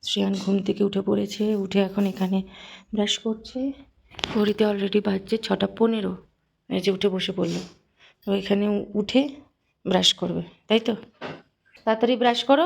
শ্রেয়ান ঘুম থেকে উঠে পড়েছে, উঠে এখন এখানে ব্রাশ করছে। ঘড়িতে অলরেডি বাজছে 6:15। এই যে উঠে বসে পড়লো। তো এখানে উঠে ব্রাশ করবে, তাই তো? তাড়াতাড়ি ব্রাশ করো,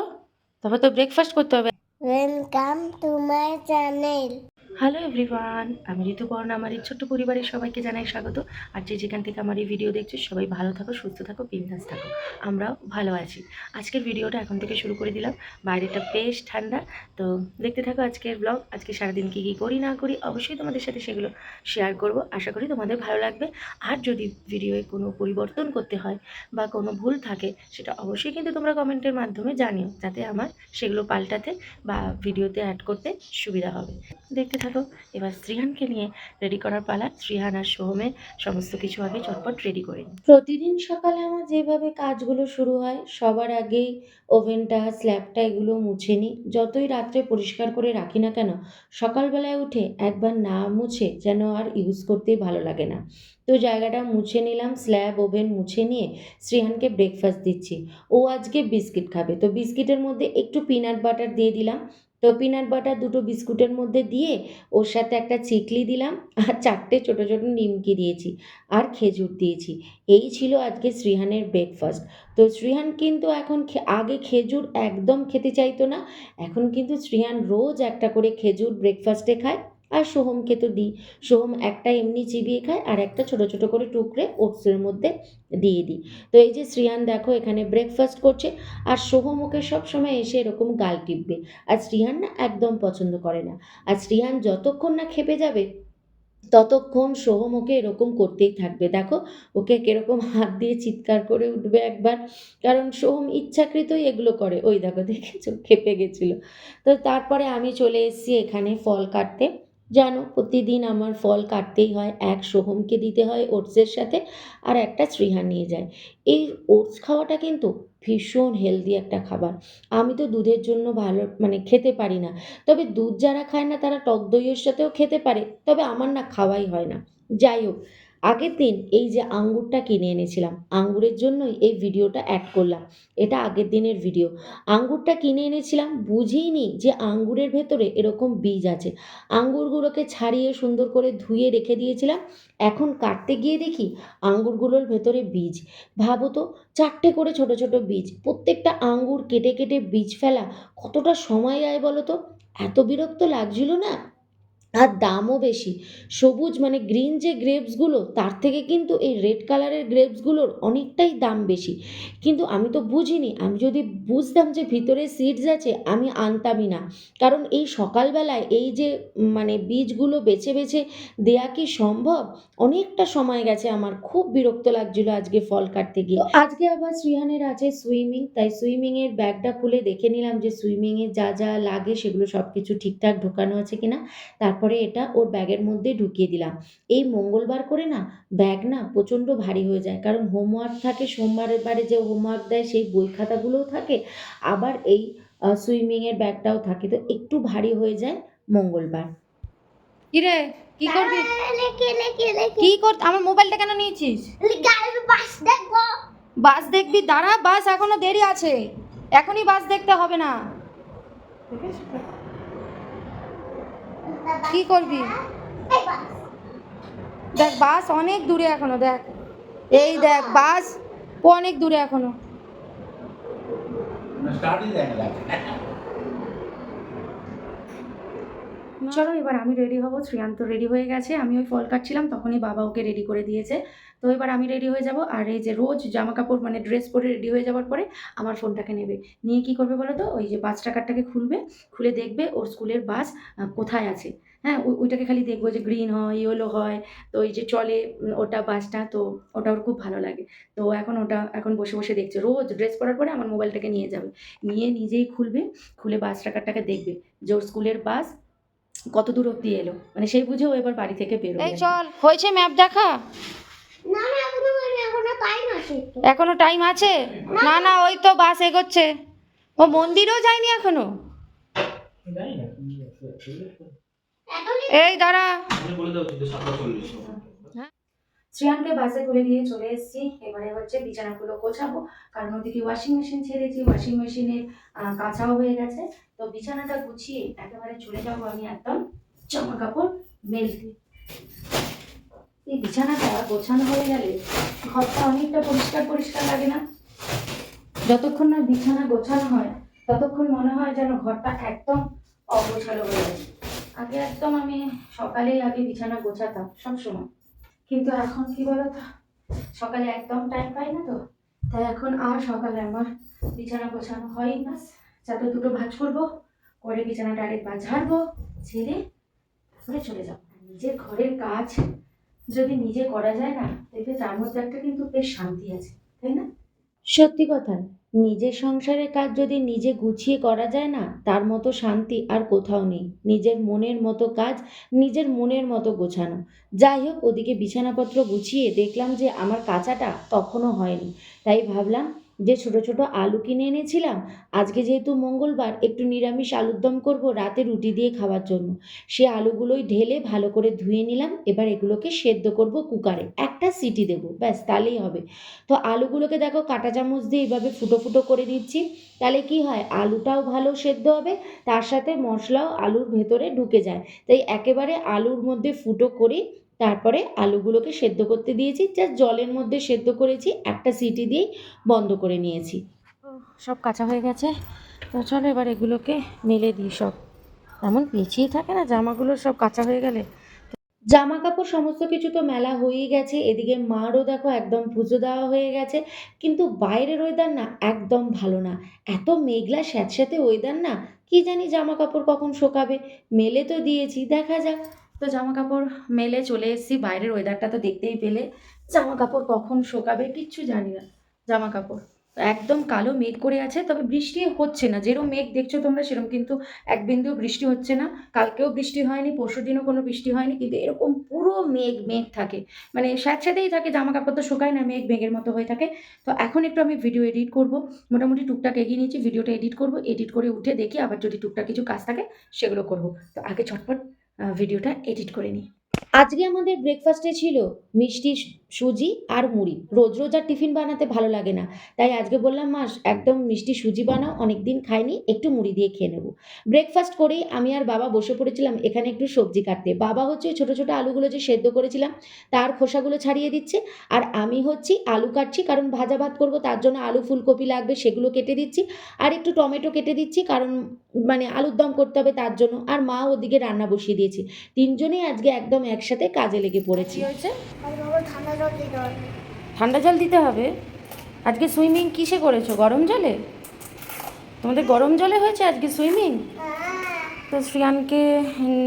তারপর তো ব্রেকফাস্ট করতে হবে। Welcome to my channel. Hello everyone, আমি ঋতুপর্ণা। আমার এই ছোট্ট পরিবারের সবাইকে জানাই স্বাগত। আর যেখান থেকে আমার এই ভিডিও দেখছো সবাই ভালো থাকো, সুস্থ থাকো, বিন্দাস থাকো। আমরাও ভালো আছি। আজকের ভিডিওটা এখন থেকে শুরু করে দিলাম। বাইরেটা বেশ ঠান্ডা, তো দেখতে থাকো আজকের ব্লগ। আজকে সারাদিন কী কী করি না করি অবশ্যই তোমাদের সাথে সেগুলো শেয়ার করব। আশা করি তোমাদের ভালো লাগবে। আর যদি ভিডিওয়ে কোনো পরিবর্তন করতে হয় বা কোনো ভুল থাকে সেটা অবশ্যই কিন্তু তোমরা কমেন্টের মাধ্যমে জানিও, যাতে আমার সেগুলো পাল্টাতে বা ভিডিওতে অ্যাড করতে সুবিধা হবে। দেখতে থাকো। এবার শ্রীহানকে নিয়ে রেডি করার পালা। শ্রীহান আর সোহমের সমস্ত কিছু আগে চটপট রেডি করে নিই। প্রতিদিন সকালে আমার যেভাবে কাজগুলো শুরু হয়, সবার আগেই ওভেনটা, স্ল্যাবটা এগুলো মুছে নিই। যতই রাত্রে পরিষ্কার করে রাখি না কেন, সকালবেলায় উঠে একবার না মুছে যেন আর ইউজ করতেই ভালো লাগে না। তো জায়গাটা মুছে নিলাম, স্ল্যাব ওভেন মুছে নিয়ে শ্রীহানকে ব্রেকফাস্ট দিচ্ছি। ও আজকে বিস্কিট খাবে, তো বিস্কিটের মধ্যে একটু পিনাট বাটার দিয়ে দিলাম। তো পিনাট বাটার দুটো বিস্কুটের মধ্যে দিয়ে ওর সাথে একটা চিকলি দিলাম, আর 4টে ছোটো ছোটো নিমকি দিয়েছি, আর খেজুর দিয়েছি। এই ছিল আজকে শ্রীহানের ব্রেকফাস্ট। তো শ্রীহান কিন্তু এখন আগে খেজুর একদম খেতে চাইতো না, এখন কিন্তু শ্রীহান রোজ একটা করে খেজুর ব্রেকফাস্টে খায়। আর সোহমকে তো দিই, সোহম একটা এমনি চিবিয়ে খায়, আর একটা ছোটো ছোটো করে টুকরে ওটসের মধ্যে দিয়ে দিই। তো এই যে শ্রীহান দেখো এখানে ব্রেকফাস্ট করছে, আর সোহম ওকে সবসময় এসে এরকম গাল টিপবে। আর শ্রীহান না একদম পছন্দ করে না। আর শ্রীহান যতক্ষণ না খেপে যাবে ততক্ষণ সোহম ওকে এরকম করতেই থাকবে। দেখো ওকে কিরকম হাত দিয়ে চিৎকার করে উঠবে একবার, কারণ সোহম ইচ্ছাকৃতই এগুলো করে। ওই দেখো, দেখেছো খেপে গেছিলো। তো তারপরে আমি চলে এসেছি এখানে ফল কাটতে। জানো প্রতিদিন আমার ফল কাটতেই হয়, এক সোহমকে দিতে হয় ওটসের সাথে, আর একটা শ্রীহান নিয়ে যায়। এই ওটস খাওয়াটা কিন্তু ভীষণ হেলদি একটা খাবার। আমি তো দুধের জন্য ভালো মানে খেতে পারি না, তবে দুধ যারা খায় না তারা টক দইয়ের সাথেও খেতে পারে, তবে আমার না খাওয়াই হয় না। যাই হোক, আগের দিন এই যে আঙ্গুরটা কিনে এনেছিলাম, আঙ্গুরের জন্যই এই ভিডিওটা অ্যাড করলাম। এটা আগের দিনের ভিডিও। আঙ্গুরটা কিনে এনেছিলাম, বুঝিনি যে আঙ্গুরের ভেতরে এরকম বীজ আছে। আঙ্গুরগুলোকে ছাড়িয়ে সুন্দর করে ধুয়ে রেখে দিয়েছিলাম। এখন কাটতে গিয়ে দেখি আঙ্গুরগুলোর ভেতরে বীজ। ভাবো তো, 4টে করে ছোট ছোট বীজ, প্রত্যেকটা আঙ্গুর কেটে কেটে বীজ ফেলা কতটা সময় যায় বলো তো? এত বিরক্ত লাগছিল না। আর দামও বেশি। সবুজ মানে গ্রিন যে গ্রেপসগুলো, তার থেকে কিন্তু এই রেড কালারের গ্রেপসগুলোর অনেকটাই দাম বেশি। কিন্তু আমি তো বুঝিনি, আমি যদি বুঝতাম যে ভিতরে সিডস আছে আমি আনতামই না। কারণ এই সকালবেলায় এই যে মানে বীজগুলো বেছে বেছে দেয়া কি সম্ভব? অনেকটা সময় গেছে আমার, খুব বিরক্ত লাগছিল আজকে ফল কাটতে গিয়ে। তো আজকে আবার শ্রীহানের আছে সুইমিং, তাই সুইমিংয়ের ব্যাগটা খুলে দেখে নিলাম যে সুইমিংয়ে যা যা লাগে সেগুলো সব কিছু ঠিকঠাক ঢোকানো আছে কিনা। তারপরে এটা ওর ব্যাগের মধ্যে ঢুকিয়ে দিলাম। এই মঙ্গলবার করে না ব্যাগ না প্রচণ্ড ভারী হয়ে যায়, কারণ হোমওয়ার্ক থাকে, সোমবারের বারে যে হোমওয়ার্ক দেয় সেই বই খাতাগুলোও থাকে, আবার এই সুইমিংয়ের ব্যাগটাও থাকে, তো একটু ভারী হয়ে যায় মঙ্গলবার। কিরে কি করবি? কি কর, আমার মোবাইলটা কেন নিয়েছিস? বাস দেখবি? দাঁড়া, বাস এখনো দেরি আছে, এখনই বাস দেখতে হবে না। কি করবি? দেখ বাস অনেক দূরে এখনো, দেখ এই দেখ বাস অনেক দূরে এখনো। চলো এবার আমি রেডি হব। শ্রেয়ান্ত রেডি হয়ে গেছে, আমি ওই ফল কাটছিলাম তখনই বাবা ওকে রেডি করে দিয়েছে। তো এবার আমি রেডি হয়ে যাব, আর এই যে রোজ জামা কাপড় মানে ড্রেস পরে রেডি হয়ে যাওয়ার পরে আমার ফোনটাকে নেবে, নিয়ে কি করবে বলো তো, ওই যে বাস টাকারটাকে খুলবে, খুলে দেখবে ওর স্কুলের বাস কোথায় আছে। হ্যাঁ, ওইটাকে খালি দেখবো যে গ্রিন হয়, ইয়েলো হয়, তো ওই যে চলে ওটা বাসটা, তো ওটা ওর খুব ভালো লাগে। তো এখন ওটা এখন বসে বসে দেখছে, রোজ ড্রেস পরার পরে আমার মোবাইলটাকে নিয়ে যাবে, নিয়ে নিজেই খুলবে, খুলে বাস টাকারটাকে দেখবে যে ওর স্কুলের বাস কত দূর অব্দি এলো, মানে সেই বুঝে ও এবার বাড়ি থেকে বেরোবে। এই চল, হয়েছে ম্যাপ দেখা? এখনো টাইম আছে? না না, ওই তো বাস এগোচ্ছে, ও মন্দিরেও যায়নি এখনো। এই দাঁড়া, শ্রেয়ানকে বাসে তুলে দিয়ে চলে এসেছি। এবারে হচ্ছে বিছানাগুলো গোছাবো, কারণ ওদিকে ওয়াশিং মেশিন ছেড়েছি, ওয়াশিং মেশিনে কাঁচাও হয়ে গেছে। তো বিছানাটা গুছিয়ে একেবারে চলে যাবো আমি একদম জামা কাপড় মেলতে। এই বিছানাটা গোছানো হয়ে গেলে ঘরটা অনেকটা পরিষ্কার পরিষ্কার লাগে না? যতক্ষণ না বিছানা গোছানো হয় ততক্ষণ মনে হয় যেন ঘরটা একদম অগোছালো হয়ে গেছে। আগে একদম আমি সকালেই আগে বিছানা গোছাতাম সবসময়, কিন্তু এখন কি বলতো, সকালে একদম টাইম পাই না, তো তাই এখন আর সকালে আমার বিছানা গোছানো হয় না। যাতে দুটো ভাঁজ করবো, করে বিছানাটা আরেকবার ঝাড়বো, ঝেড়ে তারপরে চলে যাবো। নিজের ঘরের কাজ যদি নিজে করা যায় না, দেখবে তার মধ্যে একটা কিন্তু বেশ শান্তি আছে, তাই না? সত্যি কথা, নিজের সংসারের কাজ যদি নিজে গুছিয়ে করা যায় না, তার মতো শান্তি আর কোথাও নেই। নিজের মনের মতো কাজ নিজের মনের মতো গোছানো। যাই হোক, ওদিকে বিছানাপত্র গুছিয়ে দেখলাম যে আমার কাচাটা তখনও হয়নি। তাই ভাবলাম যে ছোট ছোট আলু কিনে এনেছিলাম, আজকে যেহেতু মঙ্গলবার একটু নিরামিষ আলুর দম করবো রাতে রুটি দিয়ে খাওয়ার জন্য। সে আলুগুলোই ঢেলে ভালো করে ধুয়ে নিলাম। এবার এগুলোকে সেদ্ধ করব কুকারে, একটা সিটি দেবো, ব্যাস তাহলেই হবে। তো আলুগুলোকে দেখো কাঁটা চামচ দিয়ে এইভাবে ফুটো ফুটো করে দিচ্ছি। তাহলে কি হয়, আলুটাও ভালো সেদ্ধ হবে, তার সাথে মশলাও আলুর ভেতরে ঢুকে যায়। তাই একেবারে আলুর মধ্যে ফুটো করে তারপরে আলুগুলোকে সেদ্ধ করতে দিয়েছি। জাস্ট জলের মধ্যে সেদ্ধ করেছি, একটা সিটি দিয়েই বন্ধ করে নিয়েছি। সব কাঁচা হয়ে গেছে, তো চলো এবার এগুলোকে মেলে দিই। সব এমন পেঁচিয়ে থাকে না জামাগুলো সব কাঁচা হয়ে গেলে। জামা কাপড় সমস্ত কিছু তো মেলা হয়েই গেছে। এদিকে মারও দেখো একদম পুজো দেওয়া হয়ে গেছে। কিন্তু বাইরের ওয়েদার না একদম ভালো না, এত মেঘলা স্যাঁতস্যাঁতে ওয়েদার না, কি জানি জামা কাপড় কখন শোকাবে। মেলে তো দিয়েছি, দেখা যাক। তো জামা কাপড় মেলে চলে এসেছি, বাইরের ওয়েদারটা তো দেখতেই পেলে। জামা কাপড় কখন শোকাবে কিচ্ছু জানি না। জামা কাপড় একদম কালো মেঘ করে আছে, তবে বৃষ্টি হচ্ছে না। যেরকম মেঘ দেখছো তোমরা সেরকম কিন্তু এক বিন্দুও বৃষ্টি হচ্ছে না। কালকেও বৃষ্টি হয়নি, পরশুদিনও কোনো বৃষ্টি হয়নি, কিন্তু এরকম পুরো মেঘ মেঘ থাকে, মানে স্যাঁতস্যাঁতেই থাকে। জামা কাপড় তো শুকায় না, মেঘ মেঘের মতো হয়ে থাকে। তো এখন একটু আমি ভিডিও এডিট করব, মোটামুটি টুকটাক এগিয়ে নিয়েছি। ভিডিওটা এডিট করব, এডিট করে উঠে দেখি আবার যদি টুকটাক কিছু কাজ থাকে সেগুলো করব। তো আগে ঝটপট ভিডিওটা এডিট করে নিই। আজকে আমাদের ব্রেকফাস্টে ছিল মিষ্টি সুজি আর মুড়ি। রোজ রোজ আর টিফিন বানাতে ভালো লাগে না, তাই আজকে বললাম মা একদম মিষ্টি সুজি বানাও, অনেকদিন খাইনি, একটু মুড়ি দিয়ে খেয়ে নেবো। ব্রেকফাস্ট করেই আমি আর বাবা বসে পড়েছিলাম এখানে একটু সবজি কাটতে। বাবা হচ্ছে ওই ছোটো ছোটো আলুগুলো যে সেদ্ধ করেছিলাম তার খোসাগুলো ছাড়িয়ে দিচ্ছে, আর আমি হচ্ছি আলু কাটছি, কারণ ভাজা ভাত করবো তার জন্য আলু ফুলকপি লাগবে, সেগুলো কেটে দিচ্ছি। আর একটু টমেটো কেটে দিচ্ছি, কারণ মানে আলুর দম করতে হবে তার জন্য। আর মা ওদিকে রান্না বসিয়ে দিয়েছি। তিনজনেই আজকে একদম একসাথে কাজে লেগে পড়েছি। হয়েছে, ঠান্ডা জল দিতে হবে। আজকে সুইমিং কিসে করেছো, গরম জলে? তোমাদের গরম জলে হয়েছে আজকে সুইমিং? তো শ্রিয়ানকে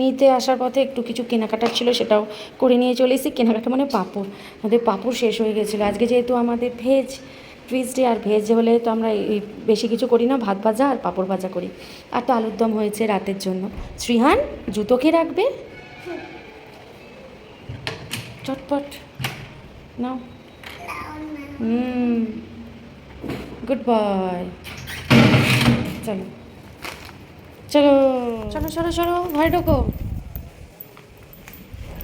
নিতে আসার পথে একটু কিছু কেনাকাটার ছিল, সেটাও করে নিয়ে চলে এসেছি। কেনাকাটা মানে পাঁপড়, আমাদের পাঁপড় শেষ হয়ে গেছিলো। আজকে যেহেতু আমাদের ভেজ টুইসডে, আর ভেজ হলে তো আমরা এই বেশি কিছু করি না, ভাত ভাজা আর পাঁপড় ভাজা করি। আর তো আলুর দম হয়েছে রাতের জন্য। শ্রিহান জুতো কে রাখবে? চটপট নাও। Good boy. চলো চলো চলো চলো চলো, ঘরে ঢোকো,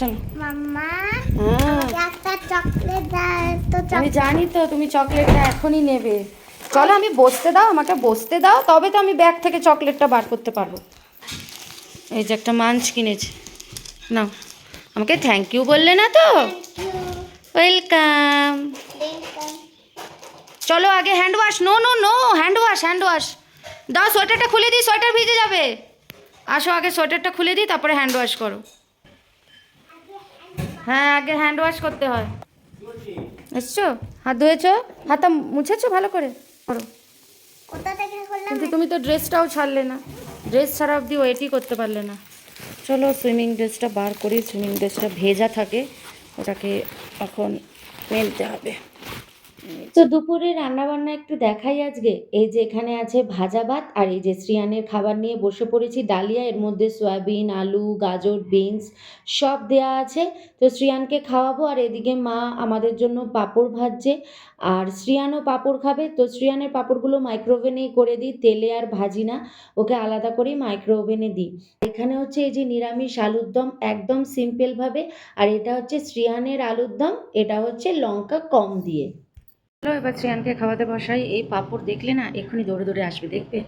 চলো। মাম্মা হ্যাঁ একটা চকলেট দাও তো। আমি জানি তো তুমি চকলেটটা এখনই নেবে। চলো আমি বসতে দাও, আমাকে বসতে দাও, তবে তো আমি ব্যাগ থেকে চকলেটটা বার করতে পারবো। এই যে একটা মাঞ্চ কিনেছি, নাও। আমাকে থ্যাংক ইউ বললে না তো? ওয়েলকাম। চলো আগে hand wash. No no no, hand wash, hand wash দাও। সোয়েটারটা খুলে দিই, সোয়েটার ভিজে যাবে। আসো আগে সোয়েটারটা খুলে দিই, তারপরে হ্যান্ড ওয়াশ করো। হ্যাঁ আগে হ্যান্ড ওয়াশ করতে হয়। এসছো, হাত ধুয়েছো, হাতটা মুছেছো ভালো করে করো। কোথা থেকে করলাম? কিন্তু তুমি তো ড্রেসটাও ছাড়লে না, ড্রেস ছাড়া অবধি ওয়েটই করতে পারলে না। চলো সুইমিং ড্রেসটা বার করি। সুইমিং ড্রেসটা ভেজা থাকে, ওটাকে এখন মেলতে হবে। তো দুপুরে রান্নাবান্না একটু দেখাই আজকে। এই যে এখানে আছে ভাজা ভাত আর এই যে শ্রিয়ানের খাবার নিয়ে বসে পড়েছি ডালিয়া। এর মধ্যে সয়াবিন, আলু, গাজর, বিনস সব দেয়া আছে। তো শ্রিয়ানকে খাওয়াবো আর এদিকে মা আমাদের জন্য পাঁপড় ভাজছে। আর শ্রিয়ানও পাঁপড় খাবে। তো শ্রিয়ানের পাঁপড়গুলো মাইক্রো ওভেনেই করে দিই, তেলে আর ভাজি না। ওকে আলাদা করেই মাইক্রো ওভেনে দিই। এখানে হচ্ছে এই যে নিরামিষ আলুর দম একদম সিম্পল ভাবে। আর এটা হচ্ছে শ্রিয়ানের আলুর দম, এটা হচ্ছে লঙ্কা কম দিয়ে। চলো এবার শ্রেয়ানকে খাওয়াতে বসাই। এই পাঁপড় দেখলে না এক্ষুনি দৌড়ে দৌড়ে আসবে, দেখবে?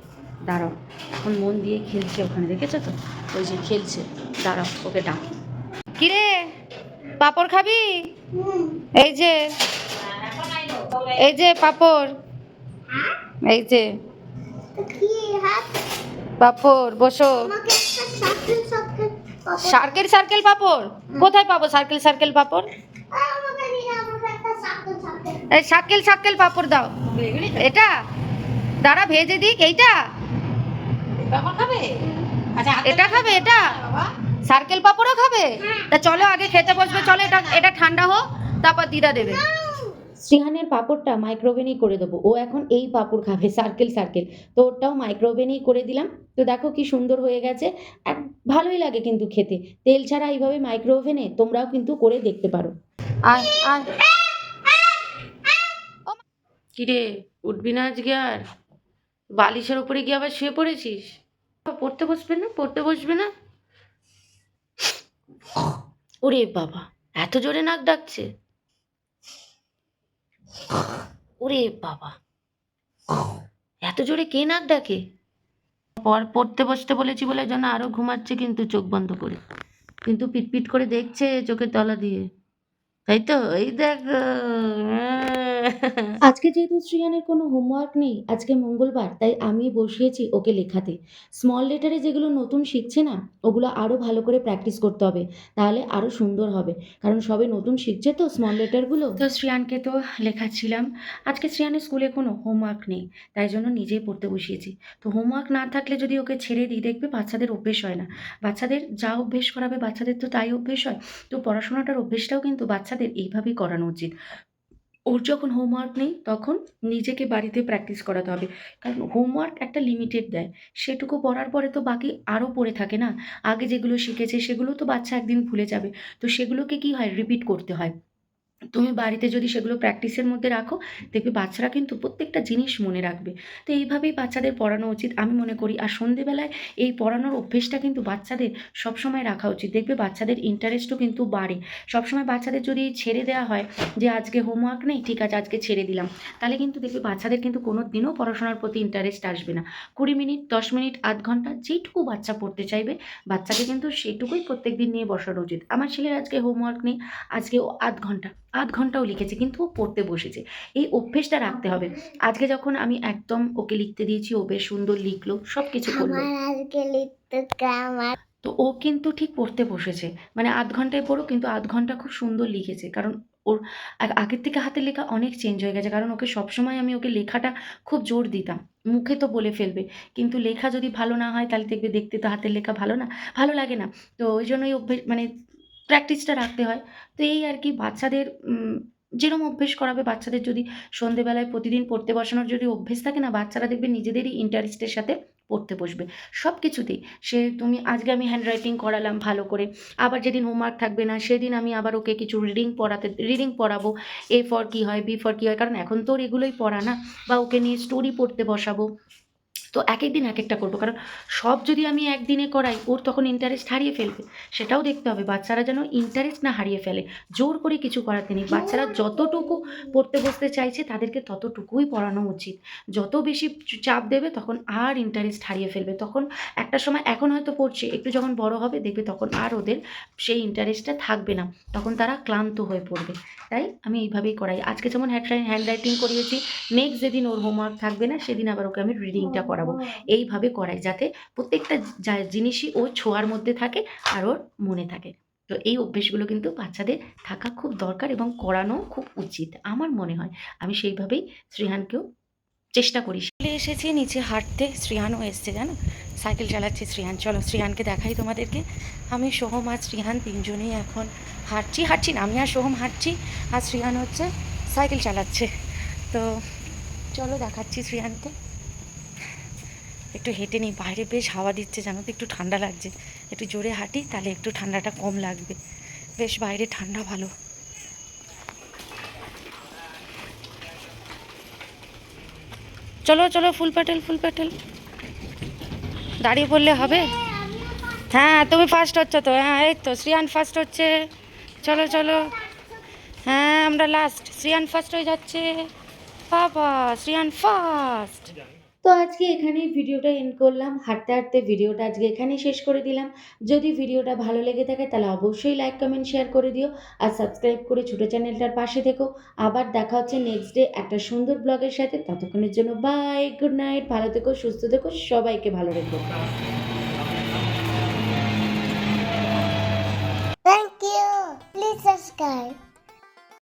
দাঁড়াও, এখন মন দিয়ে খেলছে ওখানে, দেখেছো তো? ওই যে খেলছে, দাঁড়াও ওকে ডাক। কিরে পাঁপড় খাবি? এই যে এই যে পাঁপড়, এই যে কি হাত পাঁপড়, বসো। আমাকে একটা সার্কেল সার্কেল সার্কেল সার্কেল পাঁপড় কোথায় পাবো? সার্কেল সার্কেল পাঁপড়, আমাকে নিয়ে আমাকে একটা সার্কেল সার্কেল এই সার্কেল সার্কেল পাঁপড় দাও। এটা দাঁড়া ভেজে দিক। এইটা খাবে? আচ্ছা এটা খাবে? এটা সার্কেল পাঁপড়ও খাবে? তা চলো আগে খেতে বসবে, চলো। এটা এটা ঠান্ডা হোক, তারপর দিদা দেবে। শ্রিহানের পাঁপড়টা মাইক্রোওভেনেই করে দেবো। ও এখন এই পাঁপড় খাবে সার্কেল সার্কেল, তো ওটাও মাইক্রোওভেনেই করে দিলাম। তো দেখো কি সুন্দর হয়ে গেছে। এক ভালোই লাগে কিন্তু খেতে। তেল ছাড়া এইভাবে মাইক্রোওভেনে তোমরাও কিন্তু করে দেখতে পারো। আয় আয়। কিরে উঠবি না আজকে আর? বালিশের ওপরে গিয়ে আবার শুয়ে পড়েছিস? পড়তে বসবে না? পড়তে বসবে না? ওরে বাবা, এত জোরে নাক ডাকছে? ওরে বাবা, এত জোরে কে নাক ডাকে? পড়তে বসতে বলেছি বলে যেন আরো ঘুমাচ্ছে কিন্তু চোখ বন্ধ করে, কিন্তু পিটপিট করে দেখছে চোখের তলা দিয়ে, তাই তো? এই দেখ। আজকে যেহেতু শ্রিয়ানের কোনো হোমওয়ার্ক নেই, আজকে মঙ্গলবার, তাই আমি বসিয়েছি ওকে লেখাতে। স্মল লেটারে যেগুলো নতুন শিখছে না, ওগুলো আরও ভালো করে প্র্যাকটিস করতে হবে, তাহলে আরও সুন্দর হবে। কারণ সবে নতুন শিখছে তো স্মল লেটারগুলো। তো শ্রিয়ানকে তো লেখাচ্ছিলাম। আজকে শ্রিয়ানের স্কুলে কোনো হোমওয়ার্ক নেই, তাই জন্য নিজেই পড়তে বসিয়েছি। তো হোমওয়ার্ক না থাকলে যদি ওকে ছেড়ে দিই, দেখবে বাচ্চাদের অভ্যেস হয় না। বাচ্চাদের যা অভ্যেস করাবে বাচ্চাদের তো তাই অভ্যেস হয়। তো পড়াশোনাটার অভ্যেসটাও কিন্তু বাচ্চাদের এইভাবেই করানো উচিত। ওর যখন হোমওয়ার্ক নেই তখন নিজেকে বাড়িতে প্র্যাকটিস করাতে হবে। কারণ হোমওয়ার্ক একটা লিমিটেড দেয়, সেটুকু পড়ার পরে তো বাকি আরও পড়ে থাকে না। আগে যেগুলো শিখেছে সেগুলো তো বাচ্চা একদিন ভুলে যাবে। তো সেগুলোকে কি হয়, রিপিট করতে হয়। তুমি বাড়িতে যদি সেগুলো প্র্যাকটিসের মধ্যে রাখো, দেখবে বাচ্চারা কিন্তু প্রত্যেকটা জিনিস মনে রাখবে। তো এইভাবেই বাচ্চাদের পড়ানো উচিত আমি মনে করি। আর সন্ধেবেলায় এই পড়ানোর অভ্যেসটা কিন্তু বাচ্চাদের সবসময় রাখা উচিত। দেখবে বাচ্চাদের ইন্টারেস্টও কিন্তু বাড়ে। সবসময় বাচ্চাদের যদি ছেড়ে দেওয়া হয় যে আজকে হোমওয়ার্ক নেই, ঠিক আছে আজকে ছেড়ে দিলাম, তাহলে কিন্তু দেখবে বাচ্চাদের কিন্তু কোনো দিনও পড়াশোনার প্রতি ইন্টারেস্ট আসবে না। 20 মিনিট, 10 মিনিট, আধ ঘন্টা যেইটুকু বাচ্চা পড়তে চাইবে, বাচ্চাকে কিন্তু সেটুকুই প্রত্যেক দিন নিয়ে বসানো উচিত। আমার ছেলের আজকে হোমওয়ার্ক নেই, আজকে ও আধ ঘন্টাও লিখেছে, কিন্তু ও পড়তে বসেছে। এই অভ্যেসটা রাখতে হবে। আজকে যখন আমি একদম ওকে লিখতে দিয়েছি, ও বেশ সুন্দর লিখলো, সব কিছু করলো। আমার আজকে লিখতে আমার তো ও কিন্তু ঠিক পড়তে বসেছে, মানে আধ ঘন্টায় পড়ো কিন্তু আধ ঘন্টা খুব সুন্দর লিখেছে। কারণ ওর আগের থেকে হাতের লেখা অনেক চেঞ্জ হয়ে গেছে। কারণ ওকে সবসময় আমি ওকে লেখাটা খুব জোর দিতাম, মুখে তো বলে ফেলবে, কিন্তু লেখা যদি ভালো না হয় তাহলে দেখবে দেখতে তো হাতের লেখা ভালো না, ভালো লাগে না। তো ওই জন্যই অভ্যেস মানে প্র্যাকটিসটা রাখতে হয়। তো এই আর কি, বাচ্চাদের যেরম অভ্যেস করাবে, বাচ্চাদের যদি সন্ধেবেলায় প্রতিদিন পড়তে বসানোর যদি অভ্যেস থাকে না, বাচ্চারা দেখবে নিজেদেরই ইন্টারেস্টের সাথে পড়তে বসবে সব কিছুতেই। সে তুমি আজকে আমি হ্যান্ড রাইটিং করালাম ভালো করে, আবার যেদিন হোমওয়ার্ক থাকবে না সেদিন আমি আবার ওকে কিছু রিডিং পড়াবো। এ ফর কী হয়, বি ফর কী হয়, কারণ এখন তো ওর এগুলোই পড়া না। বা ওকে নিয়ে স্টোরি পড়তে বসাবো। তো এক এক দিন এক একটা করবো, কারণ সব যদি আমি একদিনে করাই ওর তখন ইন্টারেস্ট হারিয়ে ফেলবে। সেটাও দেখতে হবে বাচ্চারা যেন ইন্টারেস্ট না হারিয়ে ফেলে। জোর করে কিছু করাতে নেই, বাচ্চারা যতটুকু পড়তে বসতে চাইছে তাদেরকে ততটুকুই পড়ানো উচিত। যত বেশি চাপ দেবে তখন আর ইন্টারেস্ট হারিয়ে ফেলবে। তখন একটা সময়, এখন হয়তো পড়ছে, একটু যখন বড় হবে দেখবে তখন আর ওদের সেই ইন্টারেস্টটা থাকবে না, তখন তারা ক্লান্ত হয়ে পড়বে। তাই আমি এইভাবেই করাই। আজকে যেমন হ্যান্ড রাইটিং করিয়েছি, নেক্সট যেদিন ওর হোমওয়ার্ক থাকবে না সেদিন আবার ওকে আমি রিডিংটা করাবো। এইভাবে করাই যাতে প্রত্যেকটা জিনিসই ও ছোঁয়ার মধ্যে থাকে আর ওর মনে থাকে। তো এই অভ্যেসগুলো কিন্তু বাচ্চাদের থাকা খুব দরকার এবং করানো খুব উচিত আমার মনে হয়। আমি সেইভাবেই শ্রিহানকেও চেষ্টা করি। চলে এসেছি নিচে হাঁটতে, শ্রিহানও এসছে জানো, সাইকেল চালাচ্ছে শ্রিহান। চলো শ্রিহানকে দেখাই তোমাদেরকে। আমি সোহম আর শ্রিহান তিনজনেই এখন হাঁটছি না, আমি আর সোহম হাঁটছি আর শ্রিহান হচ্ছে সাইকেল চালাচ্ছে। তো চলো দেখাচ্ছি শ্রিয়ানকে। একটু হেঁটে নিই, বাইরে বেশ হাওয়া দিচ্ছে জানো তো, একটু ঠান্ডা লাগছে। একটু জোরে হাঁটি তাহলে একটু ঠান্ডাটা কম লাগবে, বেশ বাইরে ঠান্ডা ভালো। চলো চলো, ফুল প্যাটেল দাঁড়িয়ে পড়লে হবে। হ্যাঁ তুমি ফার্স্ট হচ্ছ তো, হ্যাঁ এই তো শ্রিয়ান ফার্স্ট হচ্ছে। চলো চলো, হ্যাঁ আমরা লাস্ট, শ্রিয়ান ফার্স্ট হয়ে যাচ্ছে। বাবা শ্রিয়ান ফার্স্ট। তো আজকে এখানেই ভিডিওটা এন্ড করলাম, হাঁটতে হাঁটতে ভিডিওটা আজকে এখানেই শেষ করে দিলাম। যদি ভিডিওটা ভালো লেগে থাকে তাহলে অবশ্যই লাইক কমেন্ট শেয়ার করে দিও, আর সাবস্ক্রাইব করে ছোটো চ্যানেলটার পাশে থেকো। আবার দেখা হচ্ছে নেক্সট ডে একটা সুন্দর ব্লগের সাথে। ততক্ষণের জন্য বাই, গুড নাইট, ভালো থেকো, সুস্থ থেকো, সবাইকে ভালো রেখো। Thank you. Please subscribe.